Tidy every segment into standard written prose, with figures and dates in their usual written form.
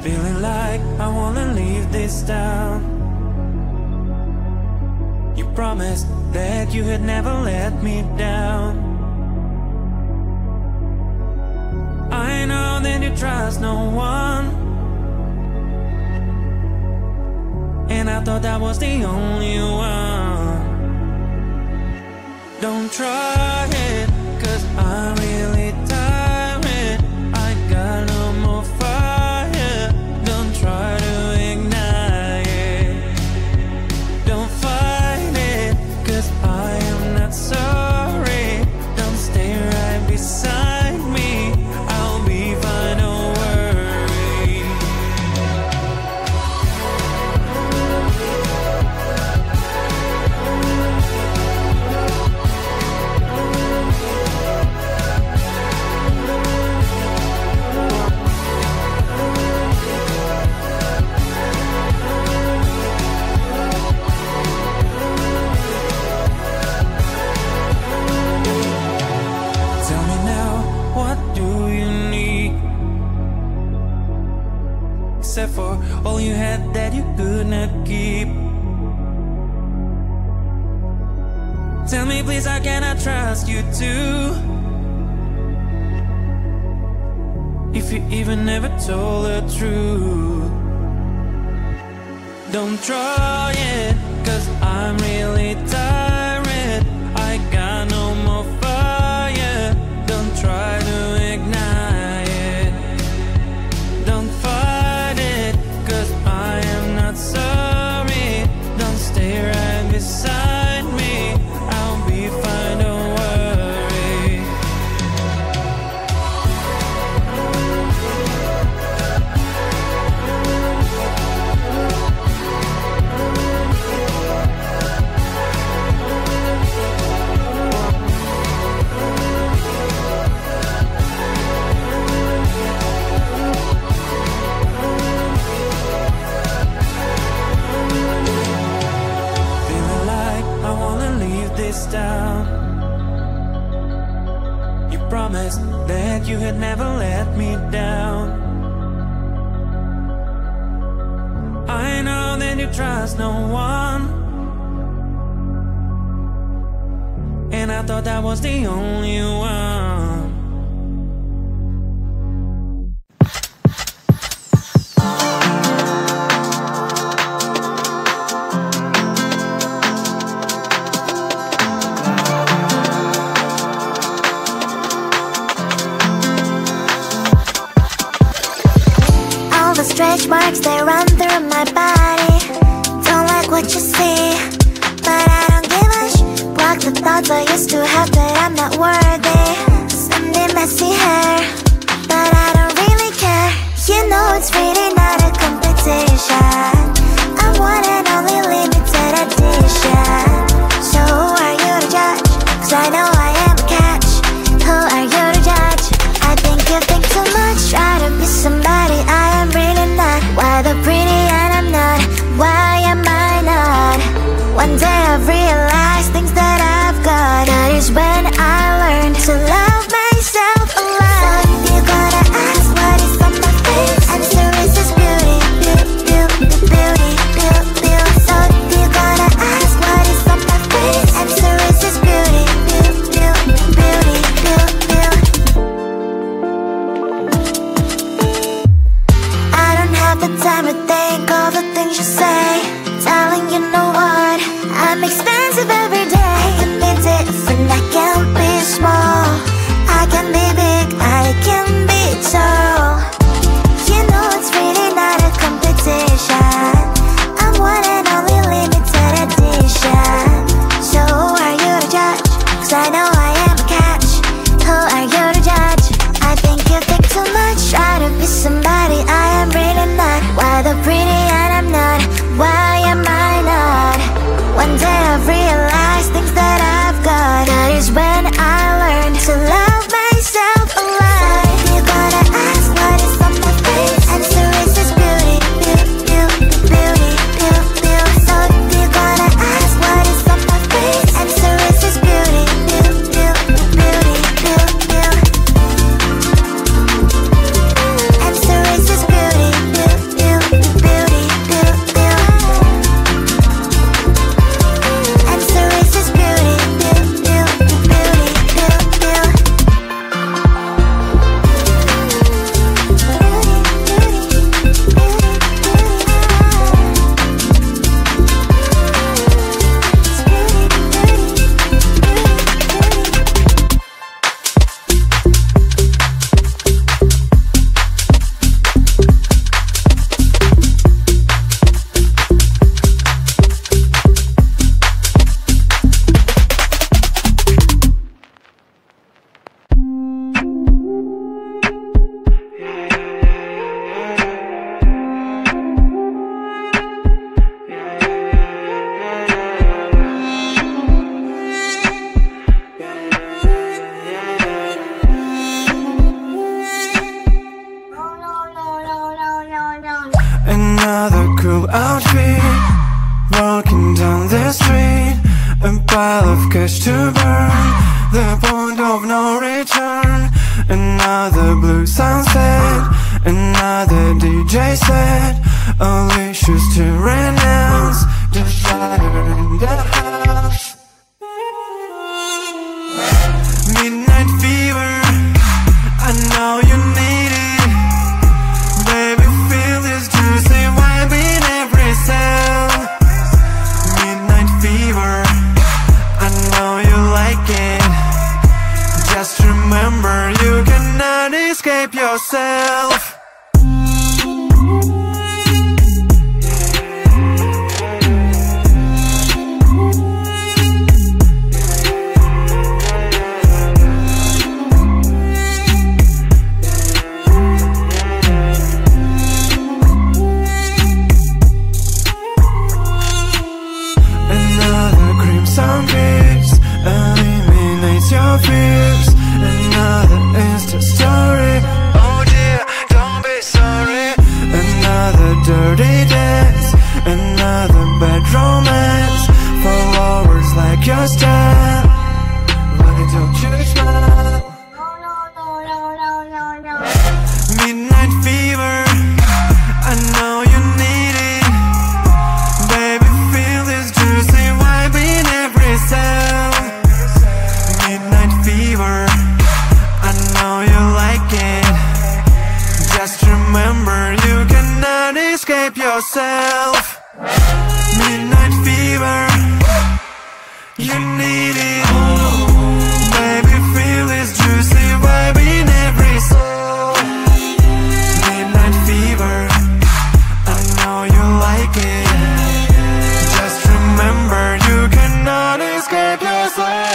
Feeling like I wanna leave this town. You promised that you had never let me down. I know that you trust no one, and I thought that was the only one. Don't try it, 'cause I'm really tired. I got no more fire. Don't try to ignite it. Don't fight it, 'cause I am not sorry. Don't stay right beside me. I'll be fine, don't worry. Tell me now, what do you need? Except for all you had that you could not keep. Tell me please, how can I trust you too? If you even never told the truth. Don't try it, 'cause I'm really tired. I got no more fire. Don't try to ignite it. Don't fight it, 'cause I am not sorry. Don't stay right beside me. I'll be fine, don't worry. Feeling like I wanna leave this town. You promised that you had never let me down. I know that you trust no one, and I thought that was the only one. All the stretch marks, they run through my body. Don't like what you see, but I don't give a block the thoughts I used to have that I'm not worthy. Sending messy hair, but I don't really care. You know it's really not a competition. I'm one and only limited edition. So who are you to judge? 'Cause I know I am a catch. Who are you to judge? I think you think too much. Try to be somebody I am really not. Why the pretty and I'm not? Why am I not? One day I've realized things that I've got. That is when I learned to love myself a lot. So if you're gonna ask what is on my face, answer is this beauty. cool outfit, walking down the street, a pile of cash to burn, the point of no return. Another blue sunset, another DJ set, only shoes to renounce, desire in the house. Midnight fever, I know you need it. Baby, feel this juicy vibe in every cell. Midnight fever, I know you like it. Just remember, you cannot escape yourself. Eliminates your fears. Another Insta story. Oh dear, don't be sorry. Another dirty dance. Another bad romance. Followers like your style. Why don't you smile? Midnight fever, I know you need it. Baby, feel this juicy vibe in every cell. Midnight fever, I know you like it. Just remember, you cannot escape yourself. Midnight fever, you need it. Baby, feel this juicy vibe in every soul. Midnight fever, I know you like it. Just remember, you cannot escape yourself.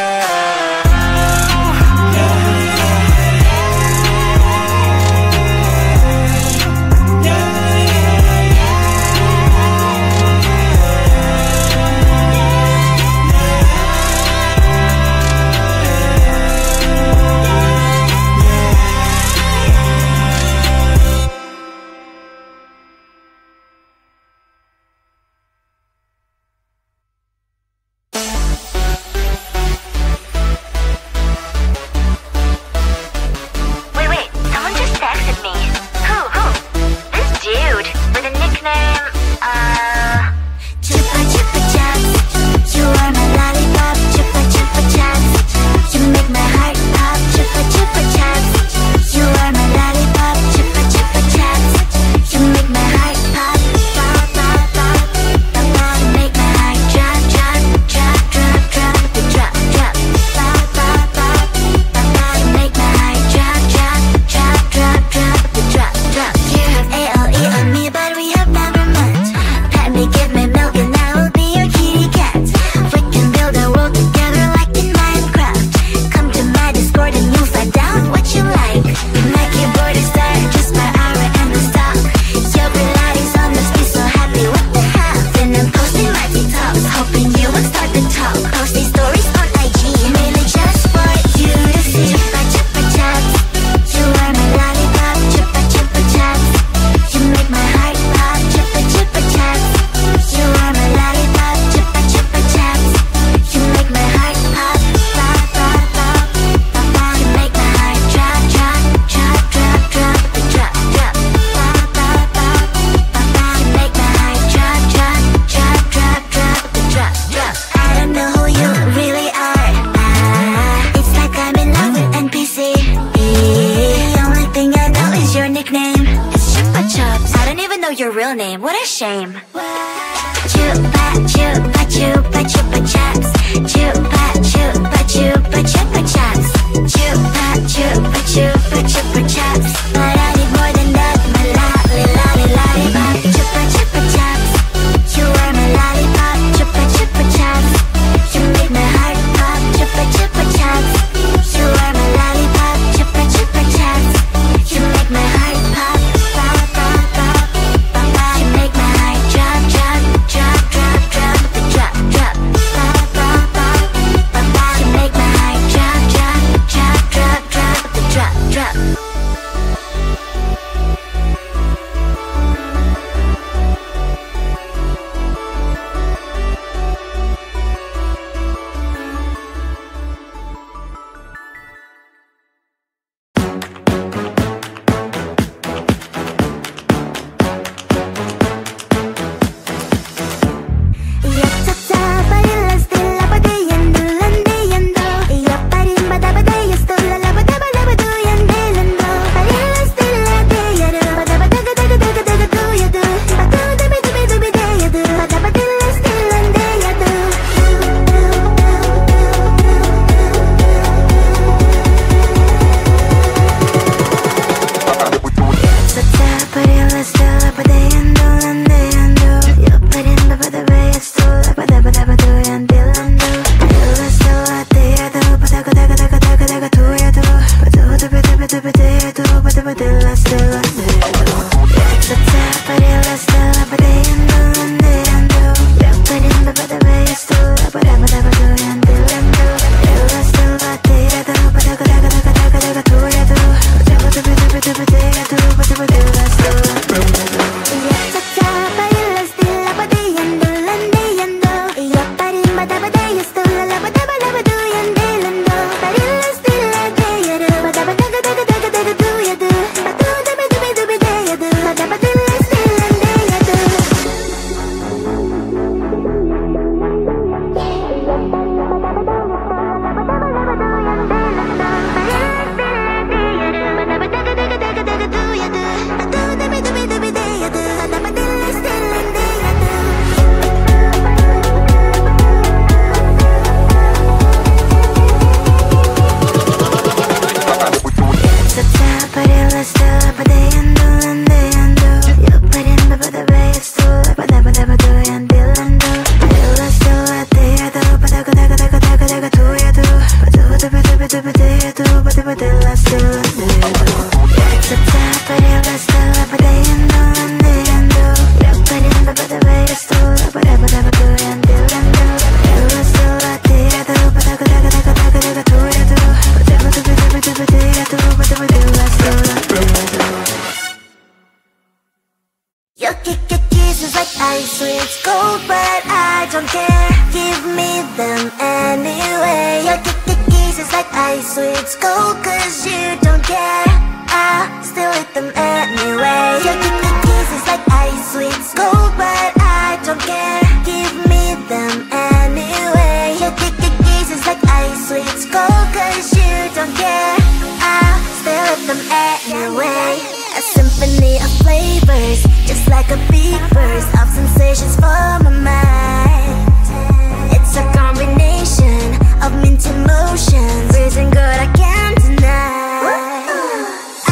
Your real name, what a shame. Chupa chupa chupa chupa chaps. Chupa chupa chupa chupa chaps. Chupa chupa chupa chupa chaps. But I need more than that, my lolly lolly lollipop. Chupa chupa chaps. You are my lollipop. Chupa chupa chaps. You make my heart pop. Chupa chupa chaps. You are my lollipop. Chupa chupa chaps. You make my heart pop. 버텨도 버텨 still 안돼도 It's a top but it was still up but they ain't no 안돼도 력거리는 바보다 왜 이랬어 바라바라바 그래 안돼도 It was still 어디라도 바다가 내가 돌아도 버텨도 still 안돼도 Your kisses like ice, sweet gold, but I don't care. Give me them anyway. Your kisses like ice, sweet gold, 'cause you don't care. I still eat them anyway. Your kisses like ice, sweet gold, but I don't care. Give me them anyway. Your kisses like ice, sweet gold, 'cause you don't care. I still eat them anyway. A symphony of flavors, just like a big burst of sensations for my mind. It's a combination of mint emotions, freezing good I can't deny.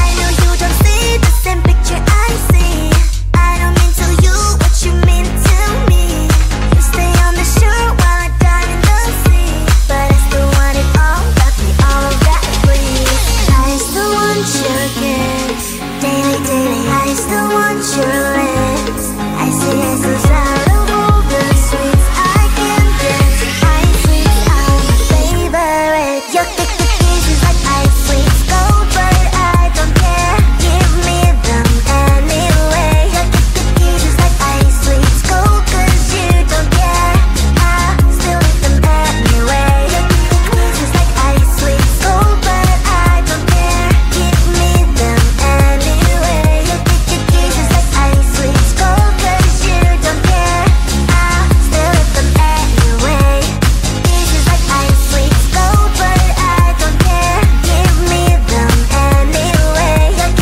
I know you don't see the same picture I see. I don't mean to you what you mean to me. You stay on the shore while I dive in the sea, but I still want it all, got me all of that breeze. I still want your kiss. Daily, I still want your lips. I see out of all the sweets I can get. Ice sweets are my favorite. Your kisses like ice sweets gold, but I don't care. Give me them anyway. Your kisses like ice sweets gold, 'cause you don't care. I still eat them anyway. Your kisses like ice sweets gold, but I don't care. Give me them anyway. Your kisses like ice sweets gold, 'cause you don't care. I still eat them anyway. Kisses like ice sweets gold, but I don't care. Give me them anyway. Your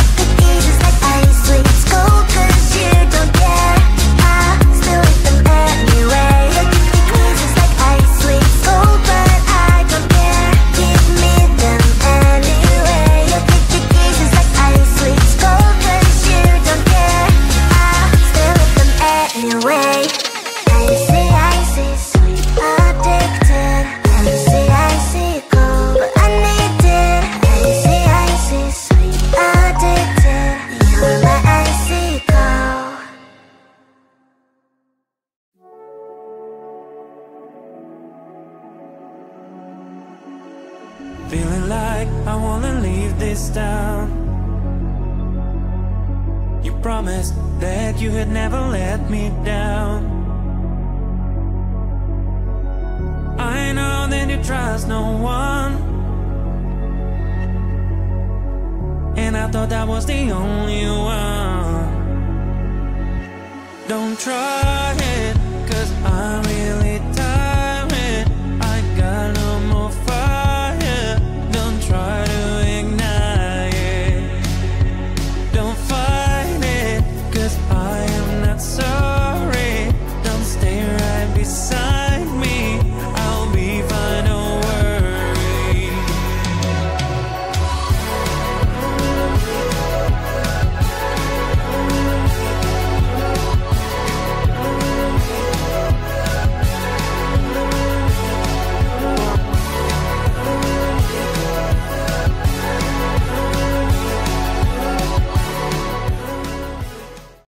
kisses like ice sweets gold, 'cause you don't care. I still eat them anyway. Your kisses like ice sweets gold, but I don't care. Give me them anyway. Your kisses like ice sweets gold, 'cause you don't care. I still eat them anyway. Icy, sweet, addicted. Icy, cold, but I need it. Icy, sweet, addicted. You're my icy cold. Feeling like I wanna leave this town. You promised that you had never let me down. I know that you trust no one, and I thought that was the only one. Don't try